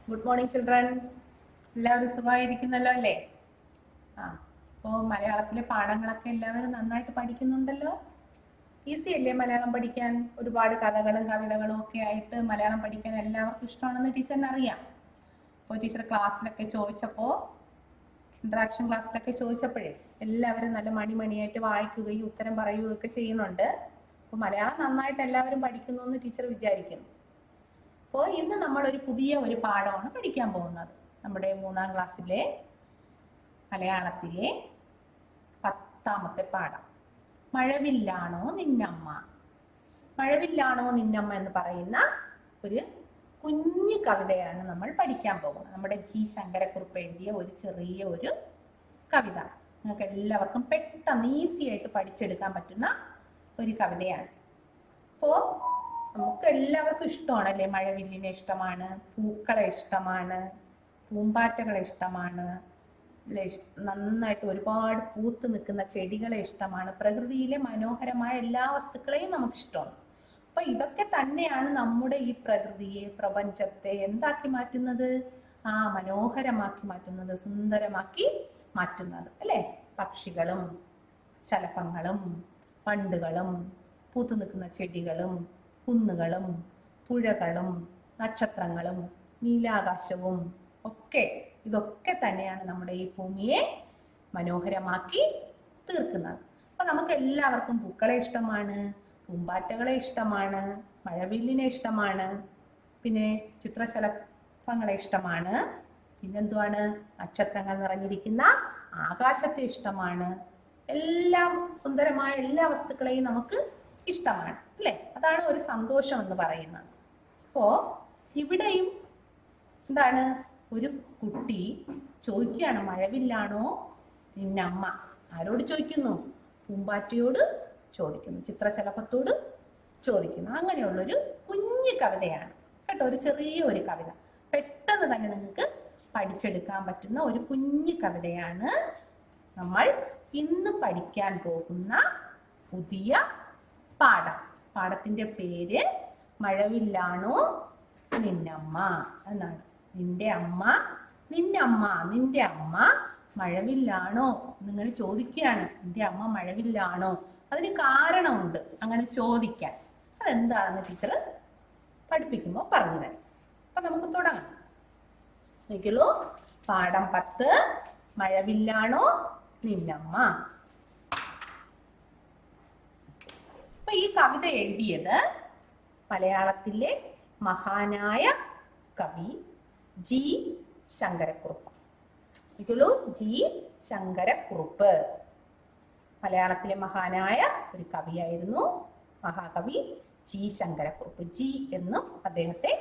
Good morning children. എല്ലാവരും സുഖമായിരിക്കുന്നല്ലോ അല്ലേ? അപ്പോൾ മലയാളത്തിലെ പാഠങ്ങളൊക്കെ എല്ലാവരും നന്നായിട്ട് പഠിക്കുന്നുണ്ടല്ലോ. ഈസി അല്ലേ മലയാളം പഠിക്കാൻ? ഒരുപാട് കഥകളും കവിതകളും ഒക്കെ ആയിട്ട് മലയാളം പഠിക്കാൻ എല്ലാവർക്കും ഇഷ്ടമാണെന്ന് ടീച്ചറിന് അറിയാം. അപ്പോൾ ടീച്ചർ ക്ലാസ്സിലൊക്കെ ചോദിച്ചപ്പോൾ, ഇൻട്രാക്ഷൻ ക്ലാസ്സിലൊക്കെ ചോദിച്ചപ്പോഴേ എല്ലാവരും നല്ല മണിയായിട്ട് വായിക്കുകയും ഉത്തരം പറയുകയും ഒക്കെ ചെയ്യുന്നുണ്ട്. അപ്പോൾ മലയാളം നന്നായിട്ട് എല്ലാവരും പഠിക്കുന്നു എന്ന് ടീച്ചർ വിചാരിക്കുന്നു. അപ്പോൾ ഇന്ന് നമ്മൾ പുതിയ ഒരു പാഠമാണ് പഠിക്കാൻ പോകുന്നത്. നമ്മുടെ 3ാം ക്ലാസ്സിലെ മലയാളത്തിലെ 10ാമത്തെ പാഠം. മഴവില്ലാണോ നിന്നമ്മ. മഴവില്ലാണോ നിന്നമ്മ എന്ന് പറയുന്ന ഒരു കുഞ്ഞു കവിതയാണ് നമ്മൾ പഠിക്കാൻ പോകുന്നത്. നമ്മുടെ ജി ശങ്കരക്കുറുപ്പ് എഴുതിയ ഒരു ചെറിയ ഒരു കവിത. നിങ്ങൾക്ക് എല്ലാവർക്കും പെട്ടെന്ന് ഈസി ആയിട്ട് പഠിച്ചെടുക്കാൻ പറ്റുന്ന ഒരു കവിതയാണ്. അപ്പോൾ നമുക്ക് എല്ലാവർക്കും ഇഷ്ടമാണല്ലേ? മഴവില്ലിനെ ഇഷ്ടമാണ്, പൂക്കളെ ഇഷ്ടമാണ്, പൂമ്പാറ്റകളെ ഇഷ്ടമാണ്, നന്നായിട്ട് ഒരുപാട് പൂത്ത് നിൽക്കുന്ന ചെടികളെ ഇഷ്ടമാണ്, പ്രകൃതിയിലെ മനോഹരമായ എല്ലാ വസ്തുക്കളെയും നമുക്ക് ഇഷ്ടമാണ്. അപ്പൊ ഇതൊക്കെ തന്നെയാണ് നമ്മുടെ ഈ പ്രകൃതിയെ, പ്രപഞ്ചത്തെ എന്താക്കി മാറ്റുന്നത്? മനോഹരമാക്കി മാറ്റുന്നത്, സുന്ദരമാക്കി മാറ്റുന്നത് അല്ലെ? പക്ഷികളും ശലഭങ്ങളും വണ്ടുകളും പൂത്തു നിൽക്കുന്ന ചെടികളും കുന്നുകളും പുഴകളും നക്ഷത്രങ്ങളും നീലാകാശവും ഒക്കെ, ഇതൊക്കെ തന്നെയാണ് നമ്മുടെ ഈ ഭൂമിയെ മനോഹരമാക്കി തീർക്കുന്നത്. അപ്പൊ നമുക്ക് എല്ലാവർക്കും പൂക്കളെ ഇഷ്ടമാണ്, പൂമ്പാറ്റകളെ ഇഷ്ടമാണ്, മഴവില്ലിനെ ഇഷ്ടമാണ്, പിന്നെ ചിത്രശലഭങ്ങളെ ഇഷ്ടമാണ്, പിന്നെന്തുവാണ്? നക്ഷത്രങ്ങൾ നിറഞ്ഞിരിക്കുന്ന ആകാശത്തെ ഇഷ്ടമാണ്. എല്ലാം സുന്ദരമായ എല്ലാ വസ്തുക്കളെയും നമുക്ക് ഇഷ്ടമാണ് അല്ലെ? അതാണ് ഒരു സന്തോഷം എന്ന് പറയുന്നത്. അപ്പോ ഇവിടെയും എന്താണ്? ഒരു കുട്ടി ചോദിക്കുകയാണ്, മഴവില്ലാണോ നിന്നമ്മ. ആരോട് ചോദിക്കുന്നു? പൂമ്പാറ്റയോട് ചോദിക്കുന്നു, ചിത്രശലഭത്തോട് ചോദിക്കുന്നു. അങ്ങനെയുള്ളൊരു കുഞ്ഞു കവിതയാണ് കേട്ടോ, ഒരു ചെറിയ ഒരു കവിത. പെട്ടെന്ന് തന്നെ നിങ്ങൾക്ക് പഠിച്ചെടുക്കാൻ പറ്റുന്ന ഒരു കുഞ്ഞു കവിതയാണ് നമ്മൾ ഇന്ന് പഠിക്കാൻ പോകുന്ന പുതിയ പാഠം. പാഠത്തിന്റെ പേര് മഴവില്ലാണോ നിന്നമ്മ എന്നാണ്. നിന്റെ അമ്മ, നിന്നമ്മ, നിന്റെ അമ്മ മഴവില്ലാണോ? നിങ്ങൾ ചോദിക്കുകയാണ്, നിന്റെ അമ്മ മഴവില്ലാണോ? അതിന് കാരണമുണ്ട് അങ്ങനെ ചോദിക്കാൻ. അതെന്താണെന്ന് ടീച്ചർ പഠിപ്പിക്കുമ്പോൾ പറഞ്ഞു തരാം. അപ്പൊ നമുക്ക് തുടങ്ങാം. നോക്കിയുള്ളൂ, പാഠം 10 മഴവില്ലാണോ നിന്നമ്മ. അപ്പൊ ഈ കവിത എഴുതിയത് മലയാളത്തിലെ മഹാനായ കവി ജി ശങ്കരക്കുറുപ്പ്. നോക്കിയുള്ളൂ, ജി ശങ്കരക്കുറുപ്പ് മലയാളത്തിലെ മഹാനായ ഒരു കവിയായിരുന്നു, മഹാകവി ജി ശങ്കരക്കുറുപ്പ്. ജി എന്നും അദ്ദേഹത്തെ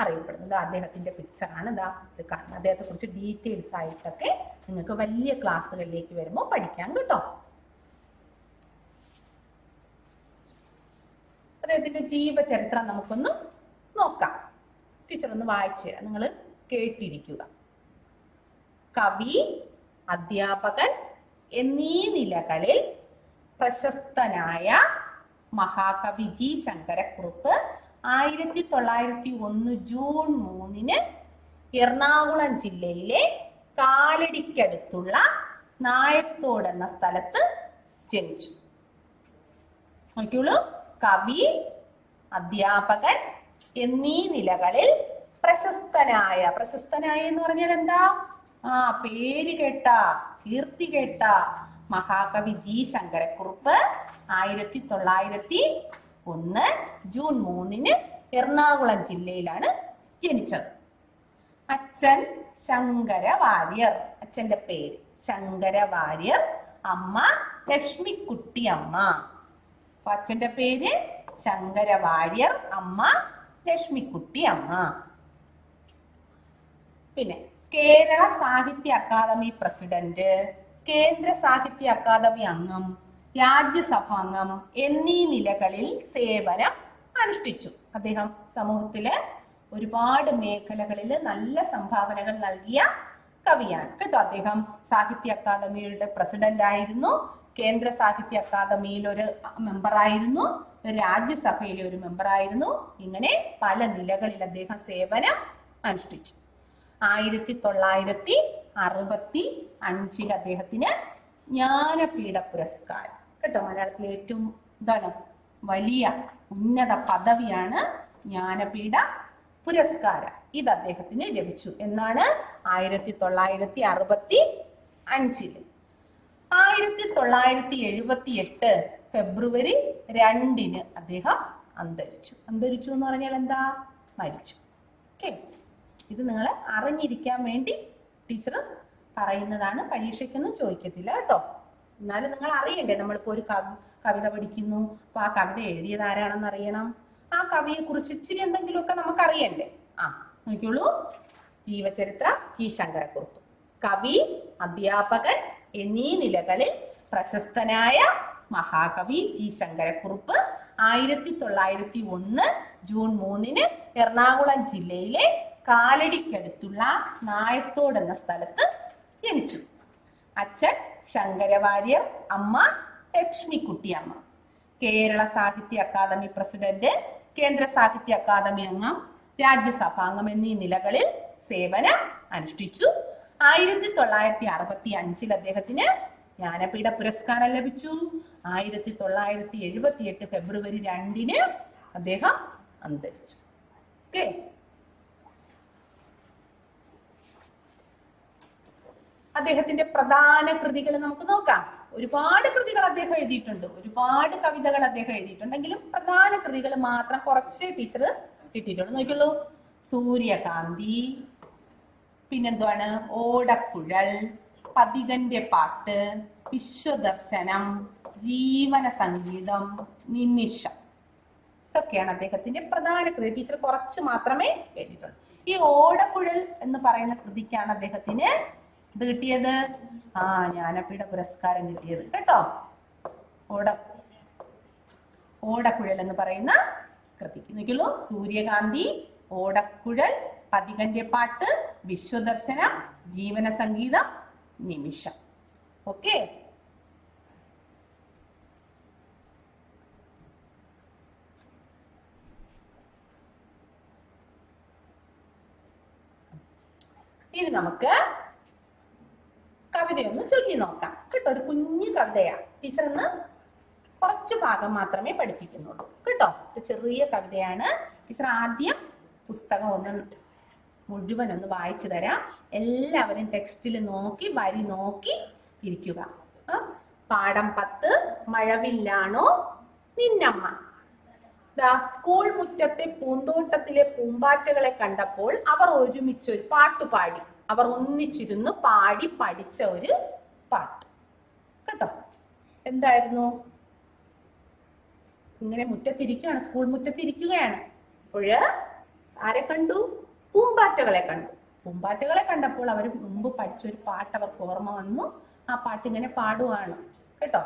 അറിയപ്പെടുന്നത്. അദ്ദേഹത്തിന്റെ പിക്ചറാണ് ഇത് കാണുന്നത്. അദ്ദേഹത്തെ കുറിച്ച് ഡീറ്റെയിൽസ് ആയിട്ടൊക്കെ നിങ്ങൾക്ക് വലിയ ക്ലാസ്സുകളിലേക്ക് വരുമ്പോൾ പഠിക്കാം കേട്ടോ. അദ്ദേഹത്തിന്റെ ജീവചരിത്രം നമുക്കൊന്ന് നോക്കാം. ടീച്ചർ ഒന്ന് വായിച്ചു തരാം, നിങ്ങൾ കേട്ടിരിക്കുക. കവി, അധ്യാപകൻ എന്നീ നിലകളിൽ പ്രശസ്തനായ മഹാകവി ജി ശങ്കരക്കുറുപ്പ് 1901 ജൂൺ 3 എറണാകുളം ജില്ലയിലെ കാലടിക്കടുത്തുള്ള നായത്തോട് എന്ന സ്ഥലത്ത് ജനിച്ചു. നോക്കിയുള്ളൂ, കവി, അധ്യാപകൻ എന്നീ നിലകളിൽ പ്രശസ്തനായ. പ്രശസ്തനായ എന്ന് പറഞ്ഞാൽ എന്താ? പേര് കേട്ട, കീർത്തി കേട്ട മഹാകവി ജി ശങ്കരക്കുറുപ്പ് 1901 ജൂൺ 3 എറണാകുളം ജില്ലയിലാണ് ജനിച്ചത്. അച്ഛൻ ശങ്കര വാര്യർ, അച്ഛന്റെ പേര് ശങ്കര വാര്യർ, അമ്മ ലക്ഷ്മിക്കുട്ടി അമ്മ. അപ്പൊ അച്ഛന്റെ പേര് ശങ്കര വാര്യർ, അമ്മ ലക്ഷ്മിക്കുട്ടി അമ്മ. പിന്നെ കേരള സാഹിത്യ അക്കാദമി പ്രസിഡന്റ്, കേന്ദ്ര സാഹിത്യ അക്കാദമി അംഗം, രാജ്യസഭാംഗം എന്നീ നിലകളിൽ സേവനം അനുഷ്ഠിച്ചു. അദ്ദേഹം സമൂഹത്തിലെ ഒരുപാട് മേഖലകളിൽ നല്ല സംഭാവനകൾ നൽകിയ കവിയാണ് കേട്ടോ. അദ്ദേഹം സാഹിത്യ അക്കാദമിയുടെ പ്രസിഡന്റ് ആയിരുന്നു, കേന്ദ്ര സാഹിത്യ അക്കാദമിയിൽ ഒരു മെമ്പറായിരുന്നു, രാജ്യസഭയിലെ ഒരു മെമ്പറായിരുന്നു. ഇങ്ങനെ പല നിലകളിൽ അദ്ദേഹം സേവനം അനുഷ്ഠിച്ചു. 1965 അദ്ദേഹത്തിന് ജ്ഞാനപീഠ പുരസ്കാരം. കേട്ടോ, മലയാളത്തിലെ ഏറ്റവും വലിയ ഉന്നത പദവിയാണ് ജ്ഞാനപീഠ പുരസ്കാരം. ഇത് അദ്ദേഹത്തിന് ലഭിച്ചു. എന്നാണ് 1965. 1978 ഫെബ്രുവരി 2 അദ്ദേഹം അന്തരിച്ചു. അന്തരിച്ചു എന്ന് പറഞ്ഞാൽ എന്താ? മരിച്ചു. ഓക്കെ, ഇത് നിങ്ങൾ അറിഞ്ഞിരിക്കാൻ വേണ്ടി ടീച്ചർ പറയുന്നതാണ്. പരീക്ഷയ്ക്കൊന്നും ചോദിക്കത്തില്ല കേട്ടോ. എന്നാലും നിങ്ങൾ അറിയണ്ടേ, നമ്മളിപ്പോ ഒരു കവിത പഠിക്കുന്നു, അപ്പൊ ആ കവിത എഴുതിയത് ആരാണെന്ന് അറിയണം. ആ കവിയെ കുറിച്ച് ഇച്ചിരി എന്തെങ്കിലുമൊക്കെ നമുക്ക് അറിയണ്ടേ. നോക്കിയോളൂ, ജീവചരിത്ര ജി ശങ്കരക്കുറുപ്പ്. കവി, അധ്യാപകൻ എന്നീ നിലകളിൽ പ്രശസ്തനായ മഹാകവി ജി ശങ്കരക്കുറുപ്പ് 1901 ജൂൺ 3 എറണാകുളം ജില്ലയിലെ കാലടിക്കടുത്തുള്ള നായത്തോട് എന്ന സ്ഥലത്ത് ജനിച്ചു. അച്ഛൻ ശങ്കരവാര്യർ, അമ്മ ലക്ഷ്മിക്കുട്ടിയമ്മ. കേരള സാഹിത്യ അക്കാദമി പ്രസിഡന്റ്, കേന്ദ്ര സാഹിത്യ അക്കാദമി അംഗം, രാജ്യസഭാംഗം എന്നീ നിലകളിൽ സേവനം അനുഷ്ഠിച്ചു. 1965 അദ്ദേഹത്തിന് ജ്ഞാനപീഠ പുരസ്കാരം ലഭിച്ചു. 1978 ഫെബ്രുവരി 2 അദ്ദേഹം അന്തരിച്ചു. ഓക്കെ, അദ്ദേഹത്തിന്റെ പ്രധാന കൃതികൾ നമുക്ക് നോക്കാം. ഒരുപാട് കൃതികൾ അദ്ദേഹം എഴുതിയിട്ടുണ്ട്, ഒരുപാട് കവിതകൾ അദ്ദേഹം എഴുതിയിട്ടുണ്ടെങ്കിലും പ്രധാന കൃതികൾ മാത്രം കുറച്ച് ടീച്ചർ കിട്ടിയിട്ടുള്ളൂ. നോക്കിയുള്ളൂ, സൂര്യകാന്തി, പിന്നെന്താണ്, ഓടക്കുഴൽ, പതികന്റെ പാട്ട്, വിശ്വദർശനം, ജീവന സംഗീതം, നിമിഷം. ഇതൊക്കെയാണ് അദ്ദേഹത്തിന്റെ പ്രധാന കൃതി. ടീച്ചർ കുറച്ച് മാത്രമേ എഴുതിയിട്ടുള്ളൂ. ഈ ഓടക്കുഴൽ എന്ന് പറയുന്ന കൃതിക്കാണ് അദ്ദേഹത്തിന് ഇത് കിട്ടിയത്, ജ്ഞാനപീഠ പുരസ്കാരം കിട്ടിയത് കേട്ടോ. ഓടക്കുഴൽ എന്ന് പറയുന്ന കൃതിക്ക്. നോക്കിയുള്ളൂ, സൂര്യകാന്തി, ഓടക്കുഴൽ, പതികന്റെ പാട്ട്, വിശ്വദർശനം, ജീവന സംഗീതം, നിമിഷം. ഓക്കെ, ഇനി നമുക്ക് കവിതയൊന്ന് ചൊല്ലി നോക്കാം കേട്ടോ. ഒരു കുഞ്ഞു കവിതയാ. ടീച്ചർ ഇന്ന് കുറച്ച് ഭാഗം മാത്രമേ പഠിപ്പിക്കുന്നുള്ളൂ കേട്ടോ. ഒരു ചെറിയ കവിതയാണ്. ടീച്ചർ ആദ്യം പുസ്തകം ഒന്ന് മുഴുവൻ ഒന്ന് വായിച്ചു തരാം. എല്ലാവരും ടെക്സ്റ്റിൽ നോക്കി വരി നോക്കി ഇരിക്കുക. പാഠം 10, മഴവില്ലാണോ നിന്നമ്മ. സ്കൂൾ മുറ്റത്തെ പൂന്തോട്ടത്തിലെ പൂമ്പാറ്റകളെ കണ്ടപ്പോൾ അവർ ഒരുമിച്ച് ഒരു പാട്ടുപാടി. അവർ ഒന്നിച്ചിരുന്ന് പാടി പഠിച്ച ഒരു പാട്ട് കേട്ടോ. എന്തായിരുന്നു? ഇങ്ങനെ മുറ്റത്തിരിക്കുകയാണ്, സ്കൂൾ മുറ്റത്തിരിക്കുകയാണ്. അപ്പോഴ് ആരെ കണ്ടു? പൂമ്പാറ്റകളെ കണ്ടു. പൂമ്പാറ്റകളെ കണ്ടപ്പോൾ അവർ മുമ്പ് പഠിച്ചൊരു പാട്ട് അവർക്ക് ഓർമ്മ വന്നു. ആ പാട്ട് ഇങ്ങനെ പാടുവാണ് കേട്ടോ.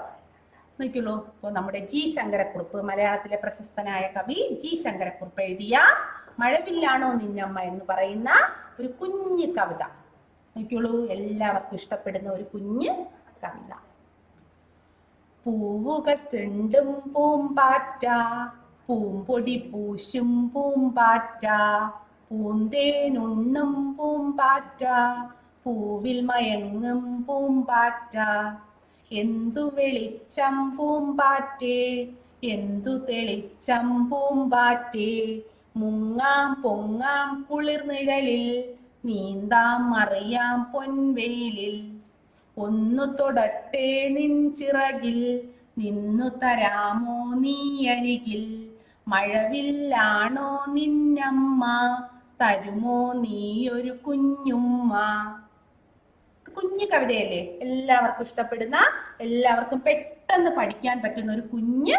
നോക്കിയുള്ളൂ, ഇപ്പൊ നമ്മുടെ ജി ശങ്കരക്കുറുപ്പ്, മലയാളത്തിലെ പ്രശസ്തനായ കവി ജി ശങ്കരക്കുറുപ്പ് എഴുതിയ മഴവില്ലാണോ നിന്നമ്മ എന്ന് പറയുന്ന ഒരു കുഞ്ഞു കവിത. നോക്കിയുള്ളൂ, എല്ലാവർക്കും ഇഷ്ടപ്പെടുന്ന ഒരു കുഞ്ഞ് കവിത. പൂവുകൾ തിണ്ടും പൂമ്പാറ്റ, പൂമ്പൊടി പൂശും പൂമ്പാറ്റ, പൂന്തേനുണ്ണും പൂമ്പാറ്റ, പൂവിൽ മയങ്ങും പൂമ്പാറ്റ, എന്തു വെളിച്ചം പൂമ്പാറ്റേ, എന്തു തെളിച്ചം പൂമ്പാറ്റേ, മുങ്ങാം പൊങ്ങാം കുളിർനിഴലിൽ, നീന്താം മറിയാം പൊൻവെയിലിൽ, ഒന്നു തൊടട്ടെ നിൻ ചിറകിൽ, നിന്നു തരാമോ നീ അരികിൽ, മഴവില്ലാണോ നിന്നമ്മ, തരുമോ നീ ഒരു കുഞ്ഞുമ്മ. കുഞ്ഞു കവിതയല്ലേ, എല്ലാവർക്കും ഇഷ്ടപ്പെടുന്ന, എല്ലാവർക്കും പെട്ടെന്ന് പഠിക്കാൻ പറ്റുന്ന ഒരു കുഞ്ഞ്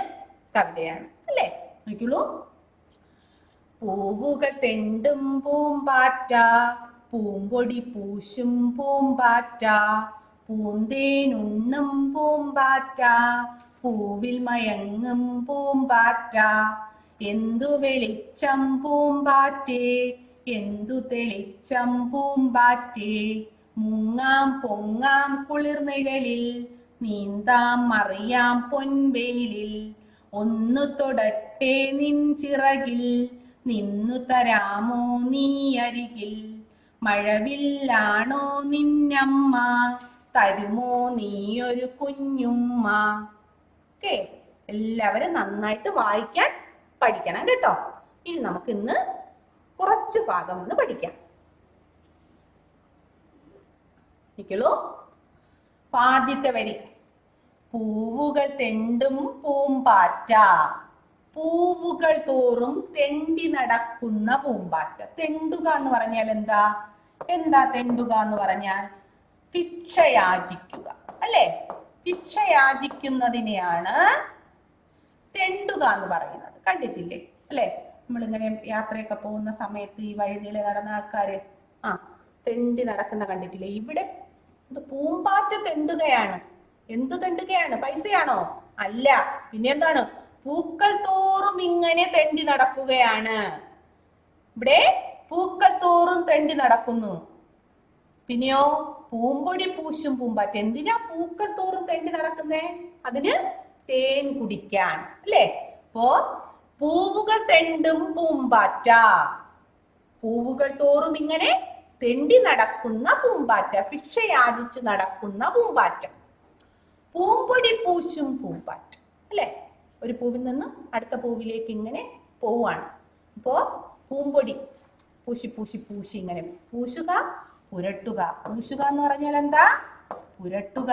കവിതയാണ് അല്ലേ. നോക്കിയുള്ളൂ, പൂവുകൾ തെണ്ടും പൂമ്പാറ്റ, പൂമ്പൊടി പൂശും പൂമ്പാറ്റ, പൂന്തേനുണ്ണും പൂമ്പാറ്റ, പൂവിൽ മയങ്ങും പൂമ്പാറ്റ, എന്തു വെളിച്ചം പൂമ്പാറ്റേ, എന്തു തെളിച്ചം പൂമ്പാറ്റേ, മുങ്ങാം പൊങ്ങാം കുളിർനിഴലിൽ, നീന്താം മറിയാം പൊൻവെയിലിൽ, ഒന്നു തൊടട്ടെ നിൻ ചിറകിൽ, നിന്നു തരാമോ നീ അരികിൽ, മഴവില്ലാണോ നിന്നമ്മ, തരുമോ നീയൊരു കുഞ്ഞുമ്മ. ഓക്കെ, എല്ലാവരും നന്നായിട്ട് വായിക്കാൻ പഠിക്കണം കേട്ടോ. ഇനി നമുക്ക് ഇന്ന് കുറച്ച് ഭാഗം ഒന്ന് പഠിക്കാം. നിക്കലോ. ആദ്യത്തെ വരി, പൂവുകൾ തെണ്ടും പൂമ്പാറ്റ. പൂവുകൾ തോറും തെണ്ടി നടക്കുന്ന പൂമ്പാറ്റ. തെണ്ടുക എന്ന് പറഞ്ഞാൽ എന്താ? എന്താ തെണ്ടുക എന്ന് പറഞ്ഞാൽ? ഭിക്ഷയാചിക്കുക അല്ലെ? ഭിക്ഷയാചിക്കുന്നതിനെയാണ് തെണ്ടുക എന്ന് പറയുന്നത്. കണ്ടിട്ടില്ലേ അല്ലെ? നമ്മളിങ്ങനെ യാത്രയൊക്കെ പോകുന്ന സമയത്ത് ഈ വഴിനീളെ നടന്ന ആൾക്കാര് തെണ്ടി നടക്കുന്ന കണ്ടിട്ടില്ലേ? ഇവിടെ ഇത് പൂമ്പാറ്റ തെണ്ടുകയാണ്. എന്തു തെണ്ടുകയാണ്? പൈസയാണോ? അല്ല, പിന്നെ എന്താണ്? പൂക്കൾ തോറും ഇങ്ങനെ തെണ്ടി നടക്കുകയാണ്. ഇവിടെ പൂക്കൾ തോറും തെണ്ടി നടക്കുന്നു. പിന്നെയോ പൂമ്പൊടി പൂശും പൂമ്പാറ്റ. എന്തിനാ പൂക്കൾ തോറും തെണ്ടി നടക്കുന്നേ? അതിന് തേൻ കുടിക്കാൻ അല്ലേ? അപ്പോ പൂവുകൾ തെണ്ടും പൂമ്പാറ്റ. പൂവുകൾ തോറും ഇങ്ങനെ തെണ്ടി നടക്കുന്ന പൂമ്പാറ്റ, ഭിക്ഷയാചിച്ചു നടക്കുന്ന പൂമ്പാറ്റ. പൂമ്പൊടി പൂശും പൂമ്പാറ്റ അല്ലെ? ഒരു പൂവിൽ നിന്നും അടുത്ത പൂവിലേക്ക് ഇങ്ങനെ പോവാണ്. അപ്പോ പൂമ്പൊടി പൂശി പൂശി പൂശി ഇങ്ങനെ പൂശുക, പുരട്ടുക. പൂശുക എന്ന് പറഞ്ഞാൽ എന്താ? പുരട്ടുക.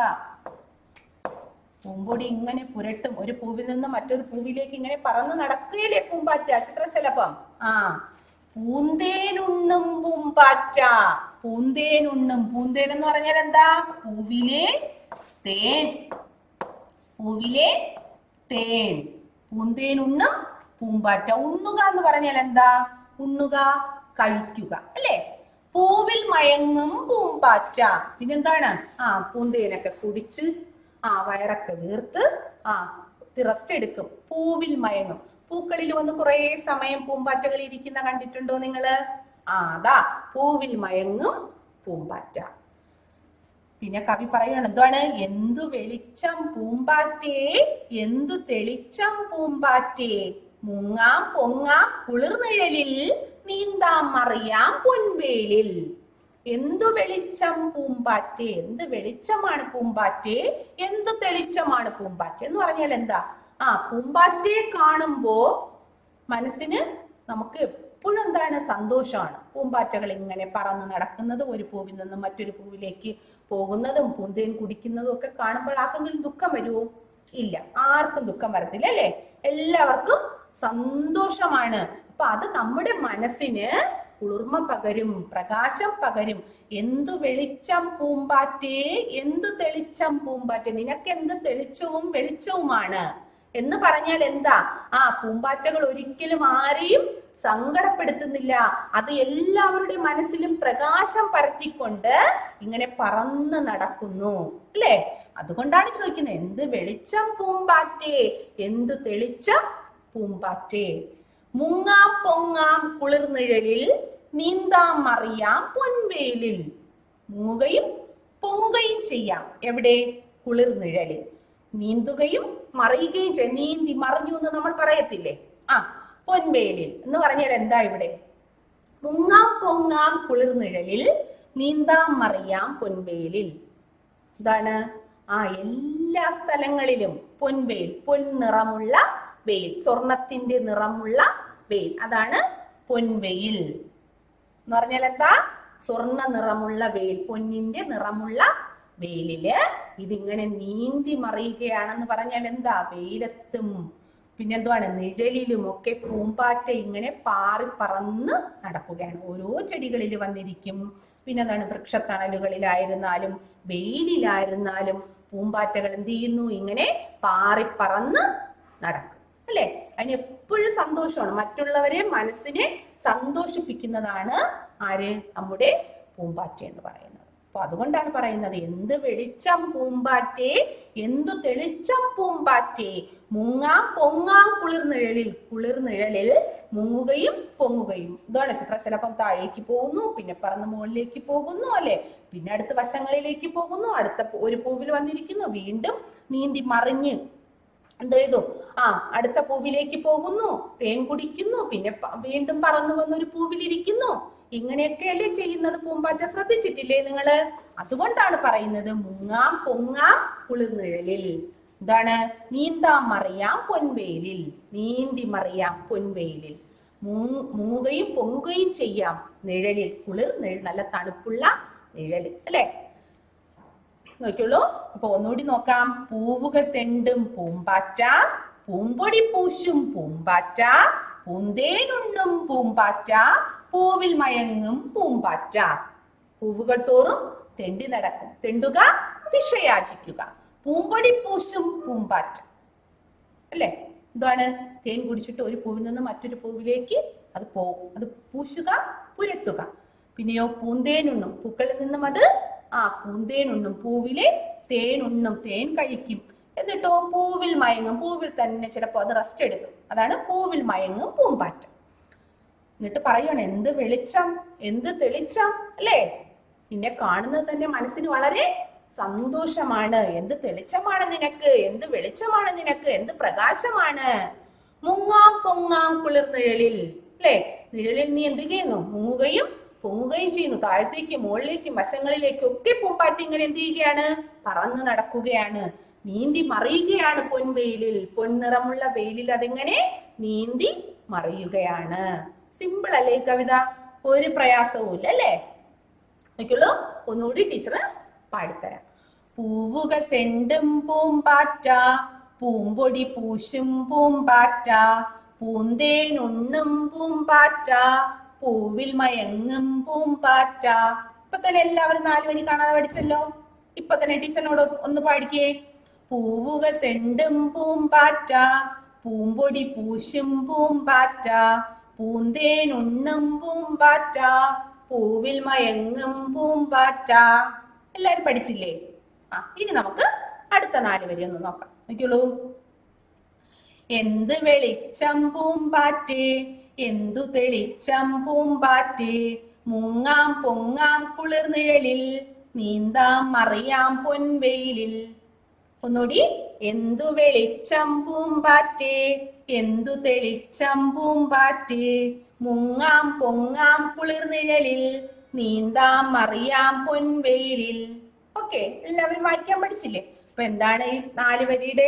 പൂമ്പൊടി ഇങ്ങനെ പുരട്ടും. ഒരു പൂവിൽ നിന്ന് മറ്റൊരു പൂവിലേക്ക് ഇങ്ങനെ പറന്ന് നടക്കുകയല്ലേ പൂമ്പാറ്റ? ചിത്രശലഭം. പൂന്തേനുണ്ണും പൂമ്പാറ്റ. പൂന്തേനുണ്ണും. പൂന്തേൻ എന്ന് പറഞ്ഞാൽ എന്താ? പൂവിലെ തേൻ. പൂവിലെ തേൻ. പൂന്തേനുണ്ണും പൂമ്പാറ്റ. ഉണ്ണുക എന്ന് പറഞ്ഞാൽ എന്താ? ഉണ്ണുക, കഴിക്കുക അല്ലെ? പൂവിൽ മയങ്ങും പൂമ്പാറ്റ. പിന്നെന്താണ്? പൂന്തേനൊക്കെ കുടിച്ച് വയറൊക്കെ വീർത്ത് റെസ്റ്റ് എടുക്കും. പൂവിൽ മയങ്ങും. പൂക്കളിൽ വന്ന് കുറെ സമയം പൂമ്പാറ്റകൾ ഇരിക്കുന്ന കണ്ടിട്ടുണ്ടോ നിങ്ങള്? അതാ പൂവിൽ മയങ്ങും പൂമ്പാറ്റ. പിന്നെ കവി പറയാണ് എന്താണ്? എന്തു വെളിച്ചം പൂമ്പാറ്റേ, എന്തു തെളിച്ചം പൂമ്പാറ്റേ, മുങ്ങാം പൊങ്ങാം കുളിർനിഴലിൽ, നീന്താം മറിയാം പൊൻവേലിൽ. എന്തു വെളിച്ചം പൂമ്പാറ്റേ, എന്ത് വെളിച്ചമാണ് പൂമ്പാറ്റേ, എന്ത് തെളിച്ചമാണ് പൂമ്പാറ്റേ എന്ന് പറഞ്ഞാൽ എന്താ? പൂമ്പാറ്റയെ കാണുമ്പോ മനസ്സിന് നമുക്ക് എപ്പോഴും എന്താണ്? സന്തോഷമാണ്. പൂമ്പാറ്റകൾ ഇങ്ങനെ പറന്ന് നടക്കുന്നത്, ഒരു പൂവിൽ നിന്ന് മറ്റൊരു പൂവിലേക്ക് പോകുന്നതും പൂന്തേൻ കുടിക്കുന്നതും ഒക്കെ കാണുമ്പോൾ ആർക്കെങ്കിലും ദുഃഖം വരുമോ? ഇല്ല, ആർക്കും ദുഃഖം വരത്തില്ല അല്ലെ? എല്ലാവർക്കും സന്തോഷമാണ്. അപ്പൊ അത് നമ്മുടെ മനസ്സിന് കുളിർമ പകരും, പ്രകാശം പകരും. എന്തു വെളിച്ചം പൂമ്പാറ്റേ, എന്തു തെളിച്ചം പൂമ്പാറ്റേ, നിനക്ക് എന്ത് തെളിച്ചവും വെളിച്ചവുമാണ് എന്ന് പറഞ്ഞാൽ എന്താ? പൂമ്പാറ്റകൾ ഒരിക്കലും ആരെയും സങ്കടപ്പെടുത്തുന്നില്ല. അത് എല്ലാവരുടെയും മനസ്സിലും പ്രകാശം പരത്തിക്കൊണ്ട് ഇങ്ങനെ പറന്ന് നടക്കുന്നു അല്ലേ? അതുകൊണ്ടാണ് ചോദിക്കുന്നത് എന്ത് വെളിച്ചം പൂമ്പാറ്റേ, എന്തു തെളിച്ചം പൂമ്പാറ്റേ, മുങ്ങാം പൊങ്ങാം കുളിർനിഴലിൽ, നീന്താം മറിയാം പൊൻവേലിൽ. മുങ്ങുകയും പൊങ്ങുകയും ചെയ്യാം. എവിടെ? കുളിർനിഴലിൽ. നീന്തുകയും മറിയുകയും ചെയ്യാം. നീന്തി മറിഞ്ഞു എന്ന് നമ്മൾ പറയത്തില്ലേ? പൊൻവേലിൽ എന്ന് പറഞ്ഞാൽ എന്താ? ഇവിടെ മുങ്ങാം പൊങ്ങാം കുളിർനിഴലിൽ, നീന്താം മറിയാം പൊൻവേലിൽ. എന്താണ്? എല്ലാ സ്ഥലങ്ങളിലും പൊൻവേൽ, പൊൻനിറമുള്ള വെയിൽ, സ്വർണത്തിന്റെ നിറമുള്ള വെയിൽ, അതാണ് പൊൻവെയിൽ എന്ന് പറഞ്ഞാൽ എന്താ? സ്വർണ്ണ നിറമുള്ള വെയിൽ, പൊന്നിന്റെ നിറമുള്ള വെയിലില് ഇതിങ്ങനെ നീന്തി മറിയുകയാണെന്ന് പറഞ്ഞാൽ എന്താ? വെയിലത്തും പിന്നെന്തുവാണ് നിഴലിലും ഒക്കെ പൂമ്പാറ്റ ഇങ്ങനെ പാറി പറന്ന് നടക്കുകയാണ്. ഓരോ ചെടികളിൽ വന്നിരിക്കും. പിന്നെന്താണ്? വൃക്ഷത്തണലുകളിലായിരുന്നാലും വെയിലിലായിരുന്നാലും പൂമ്പാറ്റകൾ എന്ത് ചെയ്യുന്നു? ഇങ്ങനെ പാറി പറന്ന് നടക്കും അല്ലെ? അതിന് എപ്പോഴും സന്തോഷമാണ്. മറ്റുള്ളവരെ മനസ്സിനെ സന്തോഷിപ്പിക്കുന്നതാണ് ആര്? നമ്മുടെ പൂമ്പാറ്റ എന്ന് പറയുന്നത്. അപ്പൊ അതുകൊണ്ടാണ് പറയുന്നത് എന്ത് വെളിച്ചം പൂമ്പാറ്റേ, എന്തു തെളിച്ചം പൂമ്പാറ്റേ, മുങ്ങാം പൊങ്ങാം കുളിർനിഴലിൽ. കുളിർനിഴലിൽ മുങ്ങുകയും പൊങ്ങുകയും. ഇതാണ് ചിത്രശലഭം. താഴേക്ക് പോകുന്നു, പിന്നെ പറന്ന് മുകളിലേക്ക് പോകുന്നു അല്ലെ? പിന്നെ അടുത്ത വശങ്ങളിലേക്ക് പോകുന്നു, അടുത്ത ഒരു പൂവിൽ വന്നിരിക്കുന്നു, വീണ്ടും നീന്തി മറിഞ്ഞ് എന്ത് ചെയ്തു? അടുത്ത പൂവിലേക്ക് പോകുന്നു, തേൻ കുടിക്കുന്നു, പിന്നെ വീണ്ടും പറന്നു വന്നൊരു പൂവിലിരിക്കുന്നു. ഇങ്ങനെയൊക്കെയല്ലേ ചെയ്യുന്നത് പൂമ്പാറ്റ, ശ്രദ്ധിച്ചിട്ടില്ലേ നിങ്ങള്? അതുകൊണ്ടാണ് പറയുന്നത് മുങ്ങാം പൊങ്ങാം കുളിർനിഴലിൽ. എന്താണ്? നീന്താം മറിയാം പൊൻവെയിലിൽ. നീന്തി മറിയാം പൊൻവെയിലിൽ. മുങ്ങുകയും പൊങ്ങുകയും ചെയ്യാം നിഴലിൽ. കുളിർ നിഴൽ, നല്ല തണുപ്പുള്ള നിഴലിൽ, അല്ലെ? നോക്കിയുള്ളൂ. അപ്പൊ ഒന്നുകൂടി നോക്കാം. പൂവുകൾ തെണ്ടും പൂമ്പാറ്റ, പൂമ്പൊടി പൂശും പൂമ്പാറ്റ, പൂന്തേനുണ്ണും പൂമ്പാറ്റ, പൂവിൽ മയങ്ങും പൂമ്പാറ്റ. പൂവുകൾ തോറും തെണ്ടി നടക്കും. തെണ്ടുക, ഭിക്ഷയാചിക്കുക. പൂമ്പൊടി പൂശും പൂമ്പാറ്റ, അല്ലെ? എന്താണ്? തേൻ കുടിച്ചിട്ട് ഒരു പൂവിൽ നിന്ന് മറ്റൊരു പൂവിലേക്ക് അത് പോകും. അത് പൂശുക, പുരട്ടുക. പിന്നെയോ പൂന്തേനുണ്ണും, പൂക്കളിൽ നിന്നും അത് പൂന്തേനുണ്ണും. പൂവിലെ തേനുണ്ണും, തേൻ കഴിക്കും. എന്നിട്ടോ പൂവിൽ മയങ്ങും. പൂവിൽ തന്നെ ചിലപ്പോ അത് റെസ്റ്റ് എടുക്കും. അതാണ് പൂവിൽ മയങ്ങും പൂമ്പാറ്റ. എന്നിട്ട് പറയണം, എന്ത് വെളിച്ചം, എന്ത് തെളിച്ചം, അല്ലേ? നിന്നെ കാണുന്നത് തന്നെ മനസ്സിന് വളരെ സന്തോഷമാണ്. എന്ത് തെളിച്ചമാണ് നിനക്ക്, എന്ത് വെളിച്ചമാണ് നിനക്ക്, എന്ത് പ്രകാശമാണ്. മുങ്ങാം പൊങ്ങാം കുളിർ നിഴലിൽ, അല്ലെ? നിഴലിൽ നീ എന്ത് ചെയ്യുന്നു? മുങ്ങുകയും പൊങ്ങുകയും ചെയ്യുന്നു. താഴത്തേക്കും മുകളിലേക്കും വശങ്ങളിലേക്കും ഒക്കെ പൂമ്പാറ്റ ഇങ്ങനെ എന്ത് ചെയ്യുകയാണ്? പറന്ന് നടക്കുകയാണ്. നീന്തി മറിയുകയാണ് പൊൻവെയിലിൽ. പൊൻനിറമുള്ള വെയിലിൽ അതെങ്ങനെ നീന്തി മറിയുകയാണ്. സിമ്പിൾ അല്ലേ ഈ കവിത? ഒരു പ്രയാസവും ഇല്ല, അല്ലേ? നോക്കുള്ളൂ. ഒന്നുകൂടി ടീച്ചർ പാടിത്തരാം. പൂവുകൾ തെണ്ടും പൂമ്പാറ്റ, പൂമ്പൊടി പൂശും പൂമ്പാറ്റ, പൂന്തേനുണ്ണും പൂമ്പാറ്റ, പൂവിൽ മയങ്ങും പൂമ്പാറ്റ. ഇപ്പൊ തന്നെ എല്ലാവരും 4 വരി കാണാതെ പഠിച്ചല്ലോ. ഇപ്പൊ തന്നെ ടീച്ചറിനോട് ഒന്ന് പാടിക്കേ. പൂവുകൾ തെണ്ടും പൂമ്പാറ്റ, പൂമ്പൊടി പൂശും പൂമ്പാറ്റ, പൂന്തേനുണ്ണും പൂമ്പാറ്റ, പൂവിൽ മയങ്ങും പൂമ്പാറ്റ. എല്ലാരും പഠിച്ചില്ലേ? ഇനി നമുക്ക് അടുത്ത 4 വരി ഒന്ന് നോക്കാം. നോക്കിയോളൂ. എന്ത് വെളിച്ചം പൂമ്പാറ്റേ, എന്തു തെളിച്ചം പൂമ്പാറ്റേ, മുങ്ങാം പൊങ്ങാം കുളിർ നിഴലിൽ, നീന്താം മറിയാം പൊൻവെയിലിൽ. ഒന്നുകൂടി. എന്തു വെളിച്ചം പൂമ്പാറ്റേ, എന്തു തെളിച്ചം പൂമ്പാറ്റേ, മുങ്ങാം പൊങ്ങാം കുളിർ നിഴലിൽ, നീന്താം മറിയാം പൊൻവെയിലിൽ. ഓക്കെ, എല്ലാവരും വായിക്കാൻ പഠിച്ചില്ലേ? അപ്പൊ എന്താണ് ഈ 4 വരിയുടെ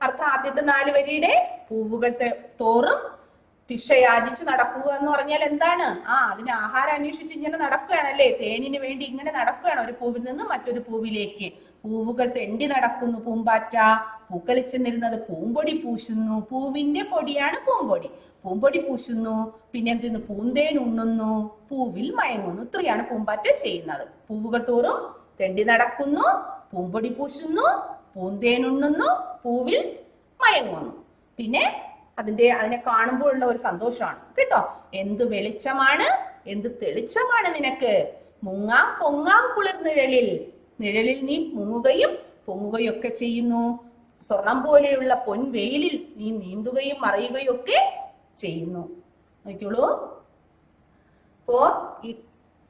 അർത്ഥം? ആദ്യത്തെ 4 വരിയുടെ പൂവുകൾ തോറും ഭിക്ഷയാചിച്ചു നടക്കുക എന്ന് പറഞ്ഞാൽ എന്താണ്? അതിന് ആഹാരം അന്വേഷിച്ച് ഇങ്ങനെ നടക്കുകയാണല്ലേ? തേനിന് വേണ്ടി ഇങ്ങനെ നടക്കുകയാണ് ഒരു പൂവിൽ നിന്ന് മറ്റൊരു പൂവിലേക്ക്. പൂവുകൾ തെണ്ടി നടക്കുന്നു പൂമ്പാറ്റ, പൂക്കളിച്ചെന്നിരുന്നത് പൂമ്പൊടി പൂശുന്നു. പൂവിന്റെ പൊടിയാണ് പൂമ്പൊടി. പൂമ്പൊടി പൂശുന്നു. പിന്നെ എന്തിന്നു? പൂന്തേൻ ഉണ്ണുന്നു, പൂവിൽ മയങ്ങുന്നു. ഇത്രയാണ് പൂമ്പാറ്റ ചെയ്യുന്നത്. പൂവുകൾ തോറും തെണ്ടി നടക്കുന്നു, പൂമ്പൊടി പൂശുന്നു, പൂന്തേൻ ഉണ്ണുന്നു, പൂവിൽ മയങ്ങുന്നു. പിന്നെ അതിനെ കാണുമ്പോഴുള്ള ഒരു സന്തോഷമാണ് കേട്ടോ. എന്ത് വെളിച്ചമാണ്, എന്ത് തെളിച്ചമാണ് നിനക്ക്. മുങ്ങാം പൊങ്ങാം കുളിർ നിഴലിൽ. നിഴലിൽ നീ മുങ്ങുകയും പൊങ്ങുകയും ഒക്കെ ചെയ്യുന്നു. സ്വർണം പോലെയുള്ള പൊൻവെയിലിൽ നീ നീന്തുകയും മറിയുകയും ഒക്കെ ചെയ്യുന്നു. നോക്കിയോളൂ. അപ്പോ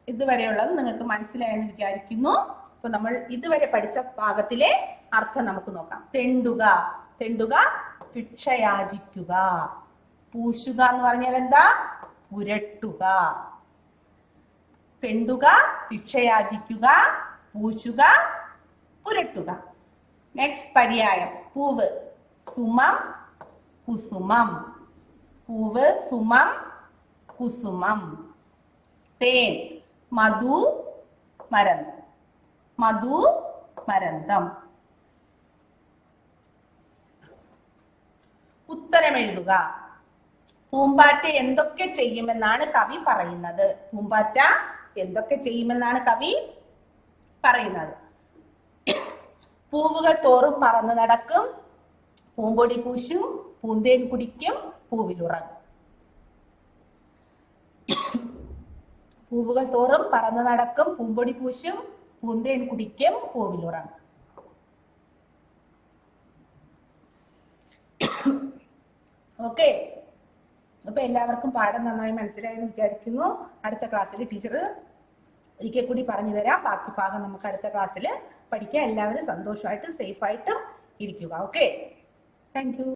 ഇതുവരെയുള്ളത് നിങ്ങൾക്ക് മനസ്സിലായെന്ന് വിചാരിക്കുന്നു. അപ്പൊ നമ്മൾ ഇതുവരെ പഠിച്ച ഭാഗത്തിലെ അർത്ഥം നമുക്ക് നോക്കാം. തെണ്ടുക. തെണ്ടുക, ഭിക്ഷയാചിക്കുക. പൂശുക എന്ന് പറഞ്ഞാൽ എന്താ? പുരട്ടുക. തെണ്ടുക, ഭിക്ഷയാചിക്കുക, പൂശുക, പുരട്ടുക. നെക്സ്റ്റ് പര്യായം. പൂവ്. സുമം, കുസുമം. പൂവ്, സുമം, കുസുമം. തേൻ. മധു, മരന്തം. മധു, മരന്തം. ഉത്തരം എഴുതുക. പൂമ്പാറ്റ എന്തൊക്കെ ചെയ്യുമെന്നാണ് കവി പറയുന്നത്? പൂമ്പാറ്റ എന്തൊക്കെ ചെയ്യുമെന്നാണ് കവി പറയുന്നത്? പൂവുകൾ തോറും പറന്നു നടക്കും, പൂമ്പൊടി പൂശും, പൂന്തേൻ കുടിക്കും, പൂവിലുറങ്ങും. പൂവുകൾ തോറും പറന്നു നടക്കും, പൂമ്പൊടി പൂശും, പൂന്തേൻ കുടിക്കും, പൂവിലുറങ്ങും. ഓക്കെ, അപ്പൊ എല്ലാവർക്കും പാഠം നന്നായി മനസ്സിലായെന്ന് വിചാരിക്കുന്നു. അടുത്ത ക്ലാസ്സിൽ ടീച്ചർ ഒരിക്കൽ കൂടി പറഞ്ഞു തരാം. ബാക്കി ഭാഗം നമുക്ക് അടുത്ത ക്ലാസ്സിൽ പഠിക്കാം. എല്ലാവരും സന്തോഷമായിട്ടും സേഫായിട്ടും ഇരിക്കുക. Okay, thank you.